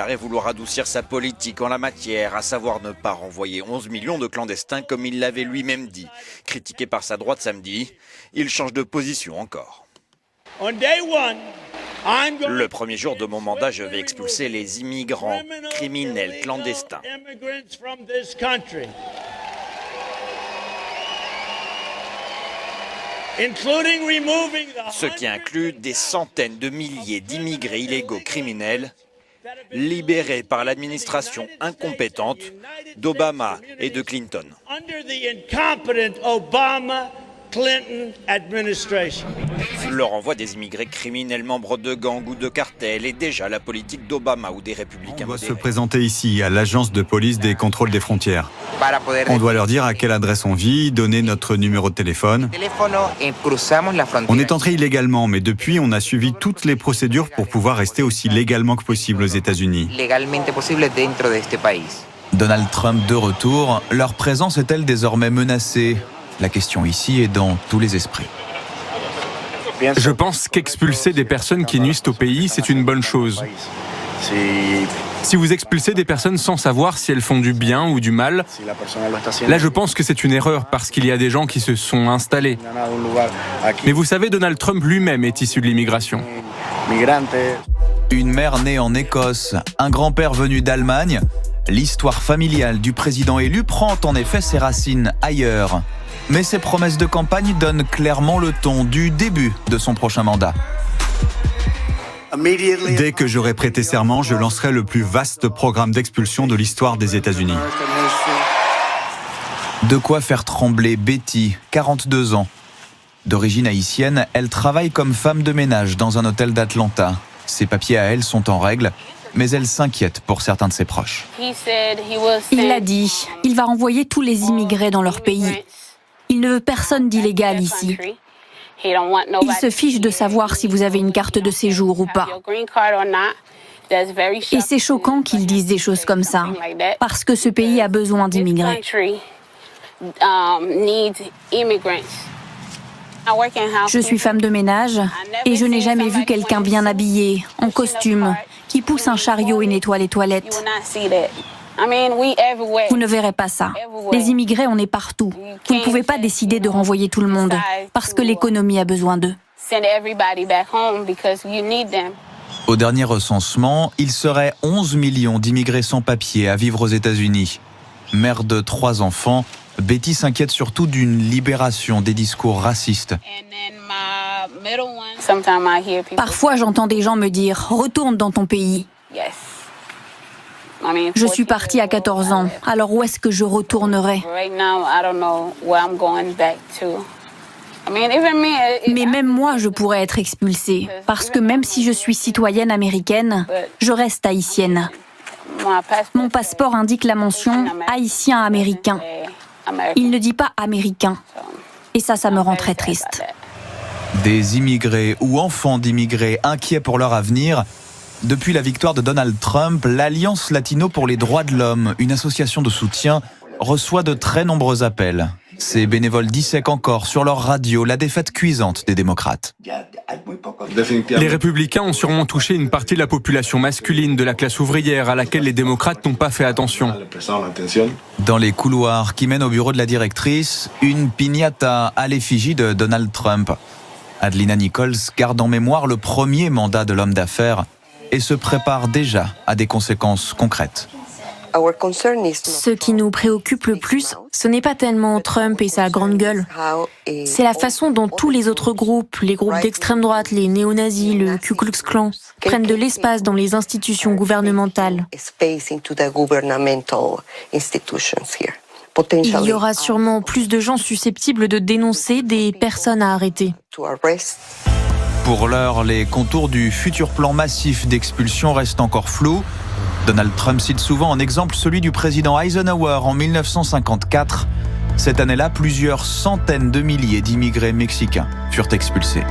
déclaré vouloir adoucir sa politique en la matière, à savoir ne pas renvoyer 11 millions de clandestins comme il l'avait lui-même dit. Critiqué par sa droite samedi, il change de position encore. Le premier jour de mon mandat, je vais expulser les immigrants criminels clandestins. Ce qui inclut des centaines de milliers d'immigrés illégaux criminels libérés par l'administration incompétente d'Obama et de Clinton. Le renvoi des immigrés criminels membres de gangs ou de cartels est déjà la politique d'Obama ou des républicains. On doit se présenter ici à l'agence de police des contrôles des frontières. On doit leur dire à quelle adresse on vit, donner notre numéro de téléphone. On est entré illégalement, mais depuis, on a suivi toutes les procédures pour pouvoir rester aussi légalement que possible aux États-Unis. Donald Trump de retour, leur présence est-elle désormais menacée ? La question ici est dans tous les esprits. Je pense qu'expulser des personnes qui nuisent au pays, c'est une bonne chose. Si vous expulsez des personnes sans savoir si elles font du bien ou du mal, là je pense que c'est une erreur parce qu'il y a des gens qui se sont installés. Mais vous savez, Donald Trump lui-même est issu de l'immigration. Une mère née en Écosse, un grand-père venu d'Allemagne, l'histoire familiale du président élu prend en effet ses racines ailleurs. Mais ses promesses de campagne donnent clairement le ton du début de son prochain mandat. Dès que j'aurai prêté serment, je lancerai le plus vaste programme d'expulsion de l'histoire des États-Unis. De quoi faire trembler Betty, 42 ans. D'origine haïtienne, elle travaille comme femme de ménage dans un hôtel d'Atlanta. Ses papiers à elle sont en règle, mais elle s'inquiète pour certains de ses proches. Il l'a dit, il va renvoyer tous les immigrés dans leur pays. Il ne veut personne d'illégal ici. Il se fiche de savoir si vous avez une carte de séjour ou pas. Et c'est choquant qu'ils disent des choses comme ça, parce que ce pays a besoin d'immigrés. Je suis femme de ménage et je n'ai jamais vu quelqu'un bien habillé, en costume, qui pousse un chariot et nettoie les toilettes. Vous ne verrez pas ça. Les immigrés, on est partout. Vous ne pouvez pas décider de renvoyer tout le monde parce que l'économie a besoin d'eux. Au dernier recensement, il serait 11 millions d'immigrés sans papier à vivre aux États-Unis. Mère de 3 enfants, Betty s'inquiète surtout d'une libération des discours racistes. Parfois, j'entends des gens me dire « Retourne dans ton pays ». Je suis partie à 14 ans, alors où est-ce que je retournerai? Mais même moi, je pourrais être expulsée, parce que même si je suis citoyenne américaine, je reste haïtienne. Mon passeport indique la mention « haïtien-américain ». Il ne dit pas « américain ». Et ça me rend très triste. Des immigrés ou enfants d'immigrés inquiets pour leur avenir. Depuis la victoire de Donald Trump, l'Alliance Latino pour les droits de l'homme, une association de soutien, reçoit de très nombreux appels. Ces bénévoles dissèquent encore sur leur radio la défaite cuisante des démocrates. Les républicains ont sûrement touché une partie de la population masculine de la classe ouvrière à laquelle les démocrates n'ont pas fait attention. Dans les couloirs qui mènent au bureau de la directrice, une piñata à l'effigie de Donald Trump. Adelina Nichols garde en mémoire le premier mandat de l'homme d'affaires et se prépare déjà à des conséquences concrètes. Ce qui nous préoccupe le plus, ce n'est pas tellement Trump et sa grande gueule. C'est la façon dont tous les autres groupes, les groupes d'extrême droite, les néo-nazis, le Ku Klux Klan, prennent de l'espace dans les institutions gouvernementales. Il y aura sûrement plus de gens susceptibles de dénoncer des personnes à arrêter. Pour l'heure, les contours du futur plan massif d'expulsion restent encore flous. Donald Trump cite souvent en exemple celui du président Eisenhower en 1954. Cette année-là, plusieurs centaines de milliers d'immigrés mexicains furent expulsés.